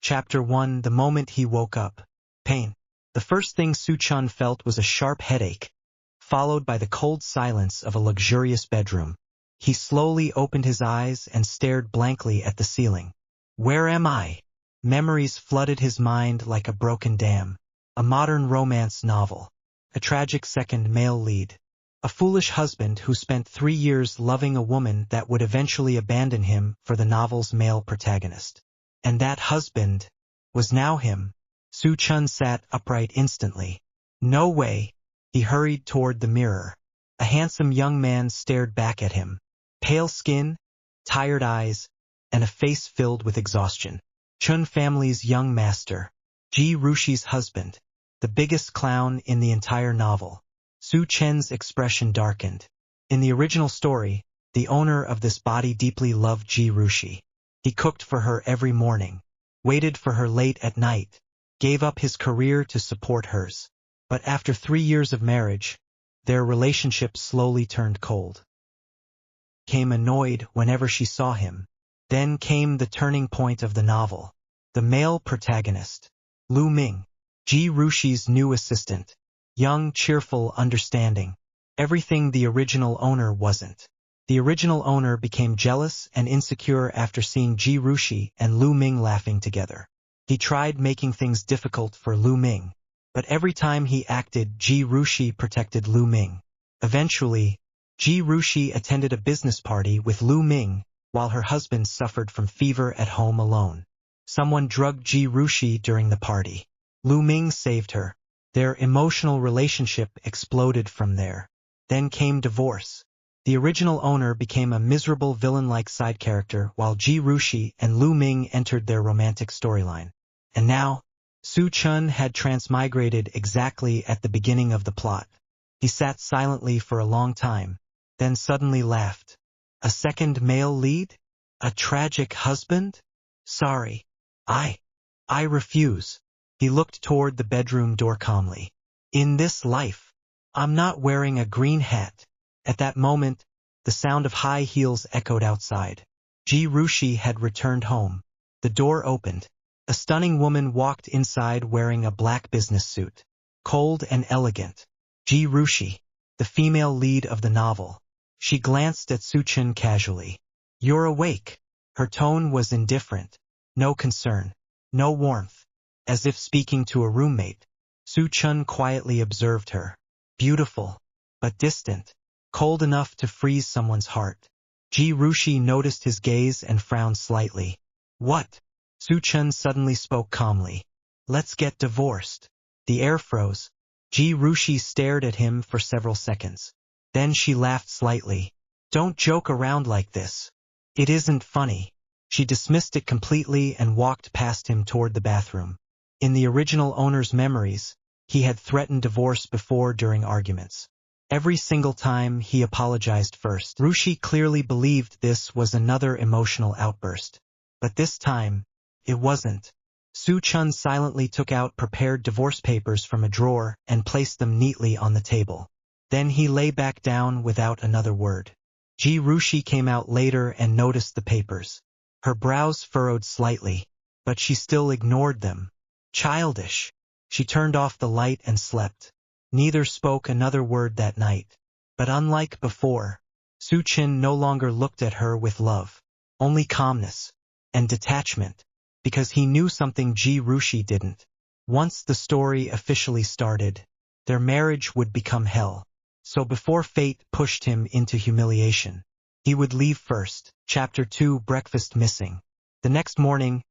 Chapter 1. The moment he woke up. Pain. The first thing Soo-chun felt was a sharp headache, followed by the cold silence of a luxurious bedroom. He slowly opened his eyes and stared blankly at the ceiling. Where am I? Memories flooded his mind like a broken dam. A modern romance novel. A tragic second male lead. A foolish husband who spent 3 years loving a woman that would eventually abandon him for the novel's male protagonist. And that husband was now him. Soo-chun sat upright instantly. No way. He hurried toward the mirror. A handsome young man stared back at him. Pale skin, tired eyes, and a face filled with exhaustion. Chun family's young master. Ji Rushi's husband. The biggest clown in the entire novel. Soo-chun's expression darkened. In the original story, the owner of this body deeply loved Ji Rushi. He cooked for her every morning, waited for her late at night, gave up his career to support hers. But after 3 years of marriage, their relationship slowly turned cold. Came annoyed whenever she saw him. Then came the turning point of the novel. The male protagonist. Lu Ming. Ji Rushi's new assistant. Young, cheerful, understanding. Everything the original owner wasn't. The original owner became jealous and insecure after seeing Ji Rushi and Lu Ming laughing together. He tried making things difficult for Lu Ming, but every time he acted, Ji Rushi protected Lu Ming. Eventually, Ji Rushi attended a business party with Lu Ming while her husband suffered from fever at home alone. Someone drugged Ji Rushi during the party. Lu Ming saved her. Their emotional relationship exploded from there. Then came divorce. The original owner became a miserable villain-like side character while Ji Rushi and Lu Ming entered their romantic storyline. And now, Soo-chun had transmigrated exactly at the beginning of the plot. He sat silently for a long time, then suddenly laughed. A second male lead? A tragic husband? Sorry. I refuse. He looked toward the bedroom door calmly. In this life, I'm not wearing a green hat. At that moment, the sound of high heels echoed outside. Ji Rushi had returned home. The door opened. A stunning woman walked inside wearing a black business suit. Cold and elegant. Ji Rushi, the female lead of the novel. She glanced at Soo-chun casually. You're awake. Her tone was indifferent. No concern. No warmth. As if speaking to a roommate. Soo-chun quietly observed her. Beautiful, but distant. Cold enough to freeze someone's heart. Ji Rushi noticed his gaze and frowned slightly. What? Soo-chun suddenly spoke calmly. Let's get divorced. The air froze. Ji Rushi stared at him for several seconds. Then she laughed slightly. Don't joke around like this. It isn't funny. She dismissed it completely and walked past him toward the bathroom. In the original owner's memories, he had threatened divorce before during arguments. Every single time he apologized first. Rushi clearly believed this was another emotional outburst. But this time, it wasn't. Soo-chun silently took out prepared divorce papers from a drawer and placed them neatly on the table. Then he lay back down without another word. Ji Rushi came out later and noticed the papers. Her brows furrowed slightly, but she still ignored them. Childish. She turned off the light and slept. Neither spoke another word that night. But unlike before, Soo-chun no longer looked at her with love. Only calmness and detachment. Because he knew something Ji Rushi didn't. Once the story officially started, their marriage would become hell. So before fate pushed him into humiliation, he would leave first. Chapter 2. Breakfast missing. The next morning,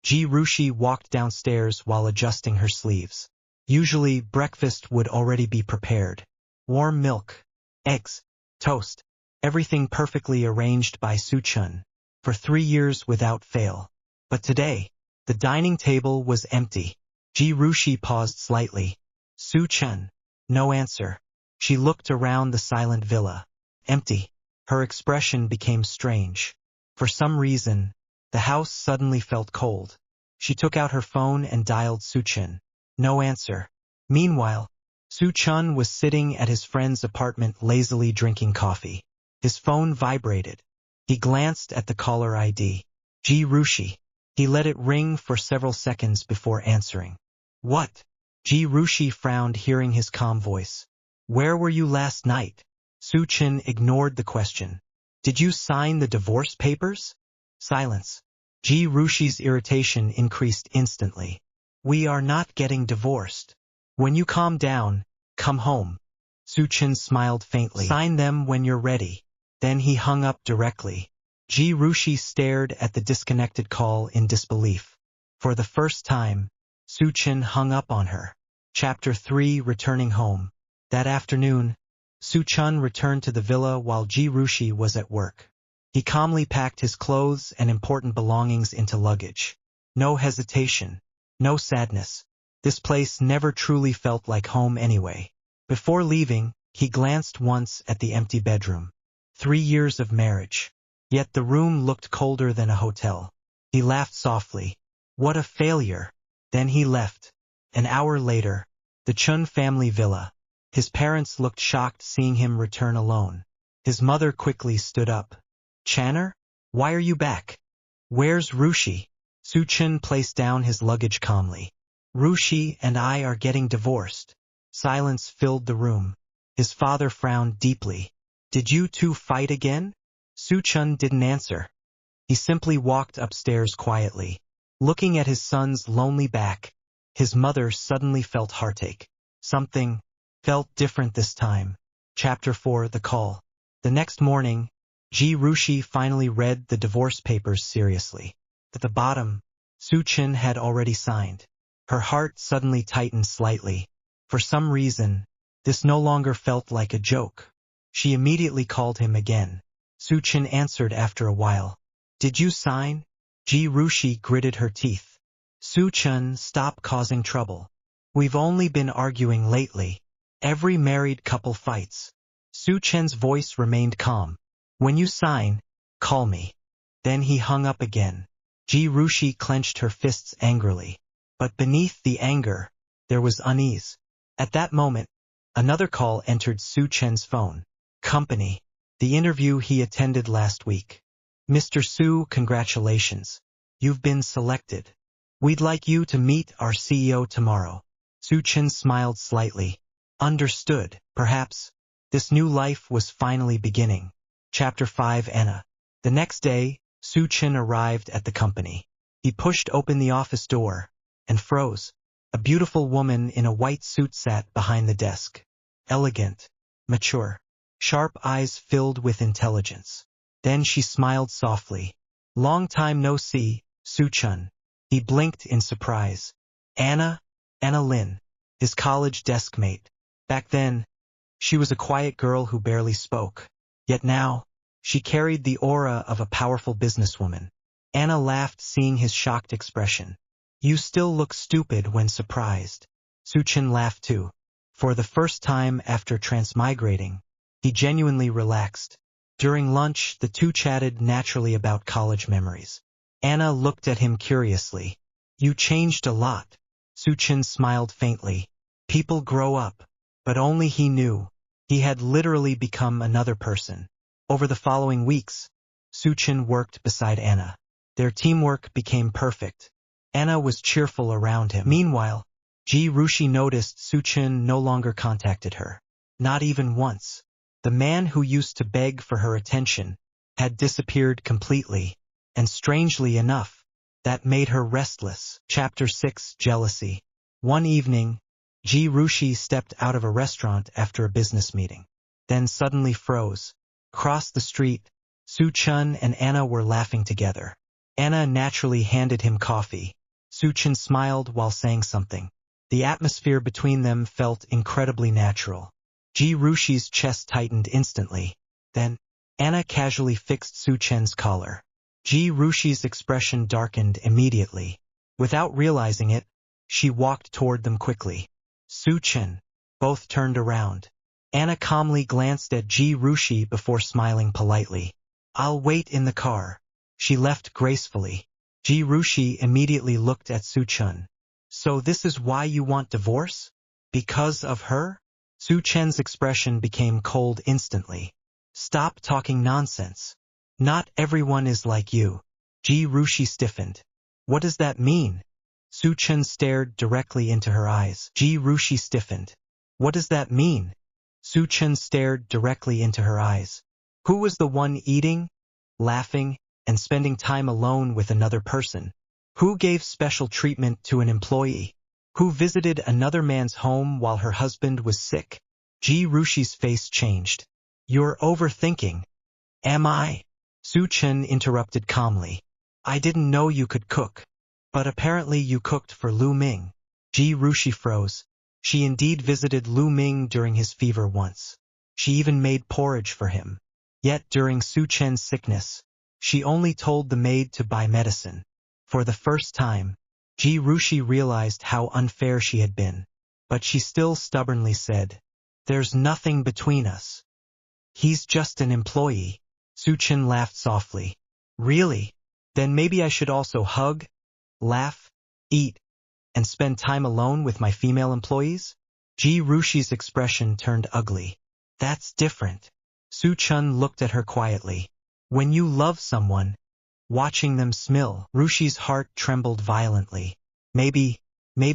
Ji Rushi walked downstairs while adjusting her sleeves. Usually, breakfast would already be prepared. Warm milk, eggs, toast, everything perfectly arranged by Soo-chun, for 3 years without fail. But today, the dining table was empty. Ji Rushi paused slightly. Soo-chun. No answer. She looked around the silent villa. Empty. Her expression became strange. For some reason, the house suddenly felt cold. She took out her phone and dialed Soo-chun. No answer. Meanwhile, Soo-chun was sitting at his friend's apartment lazily drinking coffee. His phone vibrated. He glanced at the caller ID. Ji Rushi. He let it ring for several seconds before answering. What? Ji Rushi frowned hearing his calm voice. Where were you last night? Su-chin ignored the question. Did you sign the divorce papers? Silence. Ji Rushi's irritation increased instantly. We are not getting divorced. When you calm down, come home. Su-chin smiled faintly. Sign them when you're ready. Then he hung up directly. Ji Rushi stared at the disconnected call in disbelief. For the first time, Su-chin hung up on her. Chapter 3 Returning Home. That afternoon, Su-chin returned to the villa while Ji Rushi was at work. He calmly packed his clothes and important belongings into luggage. No hesitation. No sadness. This place never truly felt like home anyway. Before leaving, he glanced once at the empty bedroom. 3 years of marriage. Yet the room looked colder than a hotel. He laughed softly. What a failure. Then he left. An hour later, the Chun family villa. His parents looked shocked seeing him return alone. His mother quickly stood up. Channer? Why are you back? Where's Rushi? Su-chin placed down his luggage calmly. Rushi and I are getting divorced. Silence filled the room. His father frowned deeply. Did you two fight again? Su-chin didn't answer. He simply walked upstairs quietly. Looking at his son's lonely back, his mother suddenly felt heartache. Something felt different this time. Chapter 4 The Call. The next morning, Ji Rushi finally read the divorce papers seriously. At the bottom, Su-chin had already signed. Her heart suddenly tightened slightly. For some reason, this no longer felt like a joke. She immediately called him again. Su-chin answered after a while. Did you sign? Ji Rushi gritted her teeth. Su-chin, stop causing trouble. We've only been arguing lately. Every married couple fights. Su-chin's voice remained calm. When you sign, call me. Then he hung up again. Ji Rushi clenched her fists angrily. But beneath the anger, there was unease. At that moment, another call entered Su-chin's phone. Company. The interview he attended last week. Mr. Su, congratulations. You've been selected. We'd like you to meet our CEO tomorrow. Su-chin smiled slightly. Understood, perhaps. This new life was finally beginning. Chapter 5 Anna. The next day, Su-chin arrived at the company. He pushed open the office door and froze. A beautiful woman in a white suit sat behind the desk. Elegant, mature, sharp eyes filled with intelligence. Then she smiled softly. Long time no see, Su-chin. He blinked in surprise. Anna Lin, his college desk mate. Back then, she was a quiet girl who barely spoke. Yet now, she carried the aura of a powerful businesswoman. Anna laughed seeing his shocked expression. You still look stupid when surprised. Su-chin laughed too. For the first time after transmigrating, he genuinely relaxed. During lunch, the two chatted naturally about college memories. Anna looked at him curiously. You changed a lot. Su-chin smiled faintly. People grow up. But only he knew. He had literally become another person. Over the following weeks, Su-chin worked beside Anna. Their teamwork became perfect. Anna was cheerful around him. Meanwhile, Ji Rushi noticed Su-chin no longer contacted her. Not even once. The man who used to beg for her attention had disappeared completely, and strangely enough, that made her restless. Chapter 6 Jealousy. One evening, Ji Rushi stepped out of a restaurant after a business meeting, then suddenly froze. Across the street, Su-chin and Anna were laughing together. Anna naturally handed him coffee. Su-chin smiled while saying something. The atmosphere between them felt incredibly natural. Ji Rushi's chest tightened instantly. Then, Anna casually fixed Su-chin's collar. Ji Rushi's expression darkened immediately. Without realizing it, she walked toward them quickly. Su-chin. Both turned around. Anna calmly glanced at Ji Rushi before smiling politely. I'll wait in the car. She left gracefully. Ji Rushi immediately looked at Su-chin. So this is why you want divorce? Because of her? Su-chin's expression became cold instantly. Stop talking nonsense. Not everyone is like you. Ji Rushi stiffened. What does that mean? Su Chen stared directly into her eyes. Ji Rushi stiffened. What does that mean? Su Chen stared directly into her eyes. Who was the one eating, laughing, and spending time alone with another person? Who gave special treatment to an employee? Who visited another man's home while her husband was sick? Ji Rushi's face changed. You're overthinking. Am I? Su Chen interrupted calmly. I didn't know you could cook. But apparently you cooked for Lu Ming. Ji Rushi froze. She indeed visited Lu Ming during his fever once. She even made porridge for him. Yet during Su Chen's sickness, she only told the maid to buy medicine. For the first time, Ji Rushi realized how unfair she had been. But she still stubbornly said, There's nothing between us. He's just an employee. Su Chen laughed softly. Really? Then maybe I should also hug, laugh, eat, and spend time alone with my female employees? Ji Rushi's expression turned ugly. That's different. Su Chen looked at her quietly. When you love someone, watching them smile. Rushi's heart trembled violently. Maybe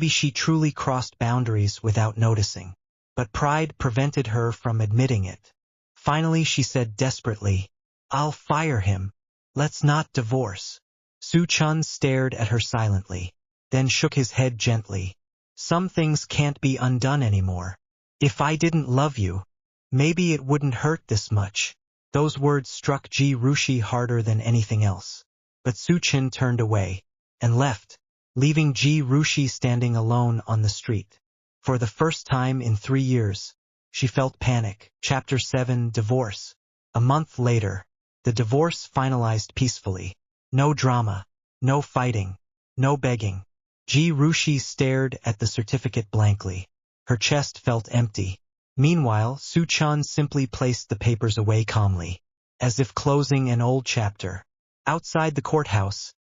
she truly crossed boundaries without noticing. But pride prevented her from admitting it. Finally she said desperately, I'll fire him. Let's not divorce. Su Chen stared at her silently, then shook his head gently. Some things can't be undone anymore. If I didn't love you, maybe it wouldn't hurt this much. Those words struck Ji Rushi harder than anything else. But Su Chen turned away and left, leaving Ji Rushi standing alone on the street. For the first time in 3 years, she felt panic. Chapter 7 Divorce. A month later, the divorce finalized peacefully. No drama, no fighting, no begging. Ji Rushi stared at the certificate blankly. Her chest felt empty. Meanwhile, Su Chen simply placed the papers away calmly, as if closing an old chapter. Outside the courthouse,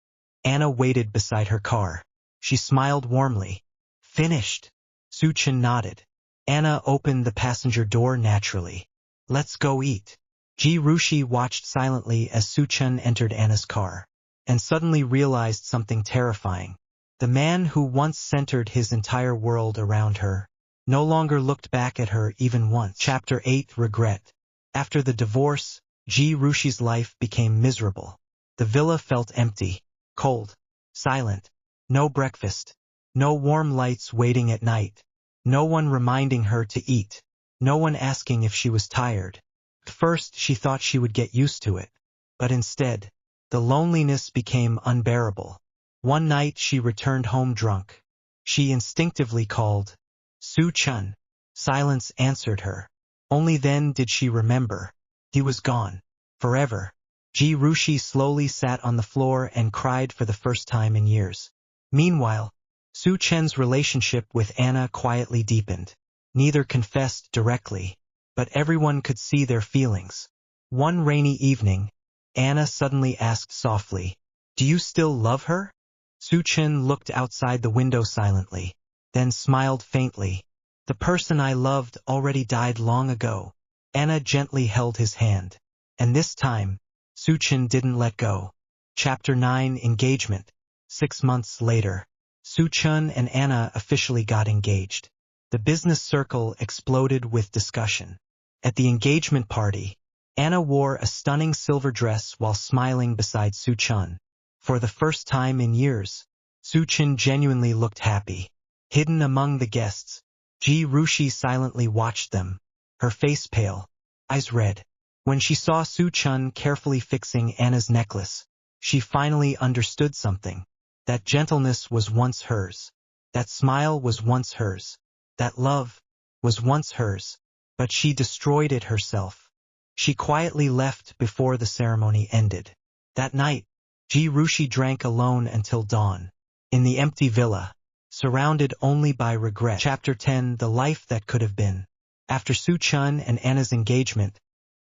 Anna waited beside her car. She smiled warmly. Finished. Su Chen nodded. Anna opened the passenger door naturally. Let's go eat. Ji Rushi watched silently as Su Chen entered Anna's car, and suddenly realized something terrifying. The man who once centered his entire world around her no longer looked back at her even once. Chapter 8 Regret. After the divorce, Ji Rushi's life became miserable. The villa felt empty, cold, silent. No breakfast, no warm lights waiting at night, no one reminding her to eat, no one asking if she was tired. At first she thought she would get used to it, but instead, the loneliness became unbearable. One night she returned home drunk. She instinctively called, Su Chen. Silence answered her. Only then did she remember. He was gone. Forever. Ji Rushi slowly sat on the floor and cried for the first time in years. Meanwhile, Su Chen's relationship with Anna quietly deepened. Neither confessed directly, but everyone could see their feelings. One rainy evening, Anna suddenly asked softly, Do you still love her? Su Chen looked outside the window silently, then smiled faintly. The person I loved already died long ago. Anna gently held his hand. And this time, Su Chen didn't let go. Chapter 9 Engagement. 6 months later, Su Chen and Anna officially got engaged. The business circle exploded with discussion. At the engagement party, Anna wore a stunning silver dress while smiling beside Su Chen. For the first time in years, Su Chen genuinely looked happy. Hidden among the guests, Ji Rushi silently watched them, her face pale, eyes red. When she saw Su Chen carefully fixing Anna's necklace, she finally understood something. That gentleness was once hers. That smile was once hers. That love was once hers. But she destroyed it herself. She quietly left before the ceremony ended. That night, Ji Rushi drank alone until dawn. In the empty villa, surrounded only by regret. Chapter 10 The Life That Could Have Been. After Su Chen and Anna's engagement,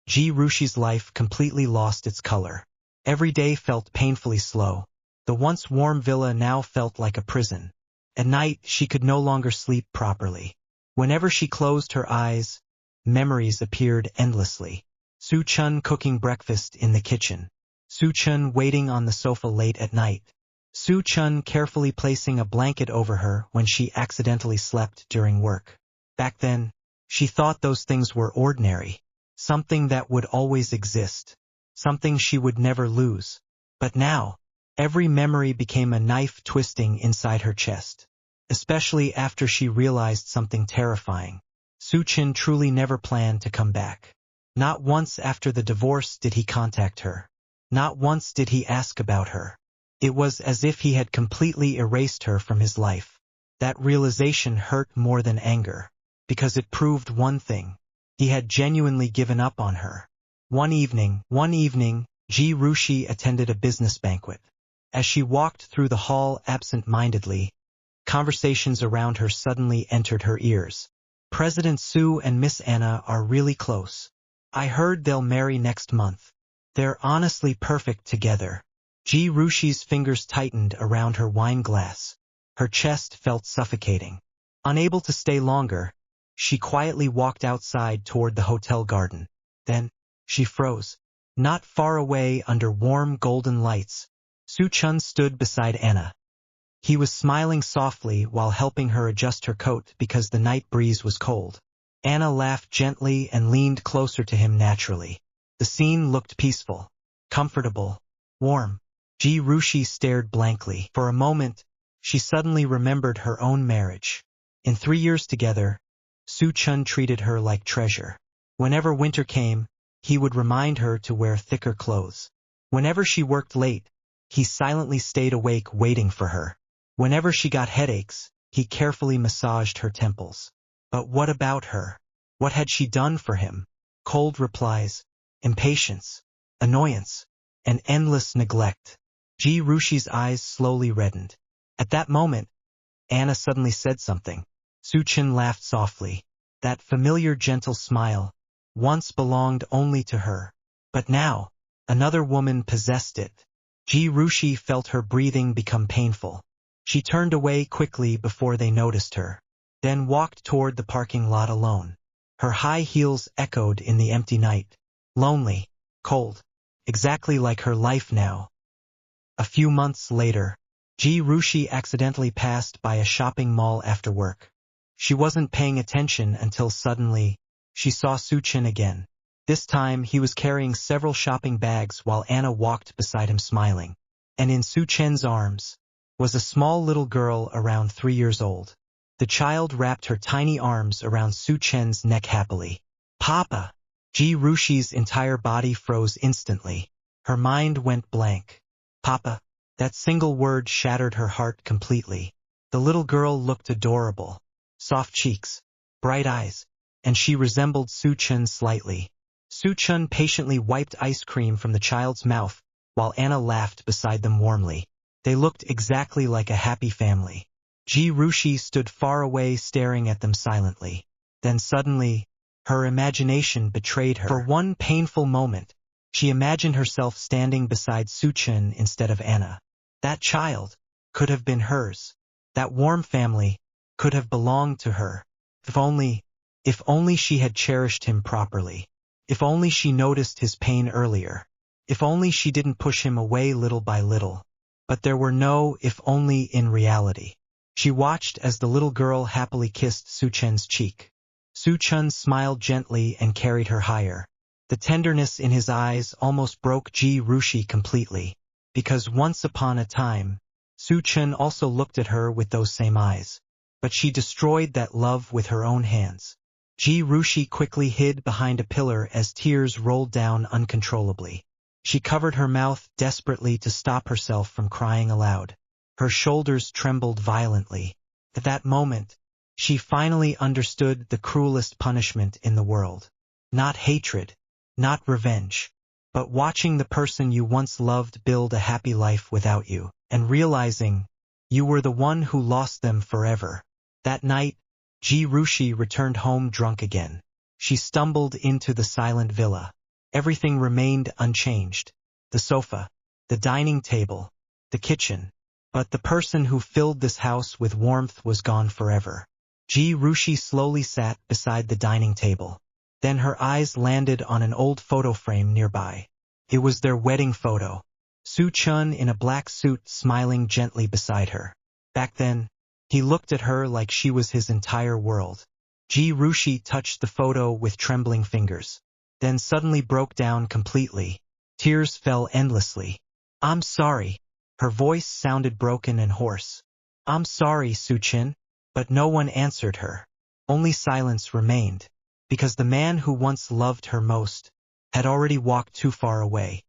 Ji Rushi's life completely lost its color. Every day felt painfully slow. The once warm villa now felt like a prison. At night, she could no longer sleep properly. Whenever she closed her eyes, memories appeared endlessly. Su Chen cooking breakfast in the kitchen. Su Chen waiting on the sofa late at night. Su Chun carefully placing a blanket over her when she accidentally slept during work. Back then, she thought those things were ordinary, something that would always exist, something she would never lose. But now, every memory became a knife twisting inside her chest. Especially after she realized something terrifying. Su Chun truly never planned to come back. Not once after the divorce did he contact her. Not once did he ask about her. It was as if he had completely erased her from his life. That realization hurt more than anger, because it proved one thing. He had genuinely given up on her. One evening, Ji Rushi attended a business banquet. As she walked through the hall absent-mindedly, conversations around her suddenly entered her ears. President Su and Miss Anna are really close. I heard they'll marry next month. They're honestly perfect together. Ji Rushi's fingers tightened around her wine glass. Her chest felt suffocating. Unable to stay longer, she quietly walked outside toward the hotel garden. Then, she froze. Not far away under warm golden lights, Su Chun stood beside Anna. He was smiling softly while helping her adjust her coat because the night breeze was cold. Anna laughed gently and leaned closer to him naturally. The scene looked peaceful, comfortable, warm. Ji Rushi stared blankly. For a moment, she suddenly remembered her own marriage. In 3 years together, Su Chun treated her like treasure. Whenever winter came, he would remind her to wear thicker clothes. Whenever she worked late, he silently stayed awake waiting for her. Whenever she got headaches, he carefully massaged her temples. But what about her? What had she done for him? Cold replies, impatience, annoyance, and endless neglect. Ji Rushi's eyes slowly reddened. At that moment, Anna suddenly said something. Su Chun laughed softly. That familiar gentle smile once belonged only to her. But now, another woman possessed it. Ji Rushi felt her breathing become painful. She turned away quickly before they noticed her, then walked toward the parking lot alone. Her high heels echoed in the empty night. Lonely, cold, exactly like her life now. A few months later, Ji Rushi accidentally passed by a shopping mall after work. She wasn't paying attention until suddenly, she saw Su Chun again. This time he was carrying several shopping bags while Anna walked beside him smiling. And in Su Chun's arms was a small little girl around 3 years old. The child wrapped her tiny arms around Su Chun's neck happily. Papa! Ji Rushi's entire body froze instantly. Her mind went blank. Papa! That single word shattered her heart completely. The little girl looked adorable. Soft cheeks, bright eyes, and she resembled Su Chun slightly. Su Chun patiently wiped ice cream from the child's mouth, while Anna laughed beside them warmly. They looked exactly like a happy family. Ji Rushi stood far away staring at them silently. Then suddenly, her imagination betrayed her. For one painful moment, she imagined herself standing beside Su Chun instead of Anna. That child could have been hers. That warm family could have belonged to her. If only she had cherished him properly. If only she noticed his pain earlier. If only she didn't push him away little by little. But there were no if only in reality. She watched as the little girl happily kissed Su Chun's cheek. Su Chun smiled gently and carried her higher. The tenderness in his eyes almost broke Ji Rushi completely. Because once upon a time, Su Chun also looked at her with those same eyes. But she destroyed that love with her own hands. Ji Rushi quickly hid behind a pillar as tears rolled down uncontrollably. She covered her mouth desperately to stop herself from crying aloud. Her shoulders trembled violently. At that moment, she finally understood the cruelest punishment in the world. Not hatred, not revenge, but watching the person you once loved build a happy life without you, and realizing you were the one who lost them forever. That night, Ji Rushi returned home drunk again. She stumbled into the silent villa. Everything remained unchanged. The sofa, the dining table, the kitchen. But the person who filled this house with warmth was gone forever. Ji Rushi slowly sat beside the dining table. Then her eyes landed on an old photo frame nearby. It was their wedding photo. Su Chun in a black suit smiling gently beside her. Back then, he looked at her like she was his entire world. Ji Rushi touched the photo with trembling fingers, then suddenly broke down completely. Tears fell endlessly. I'm sorry. Her voice sounded broken and hoarse. I'm sorry, Su Chin. But no one answered her. Only silence remained, because the man who once loved her most had already walked too far away.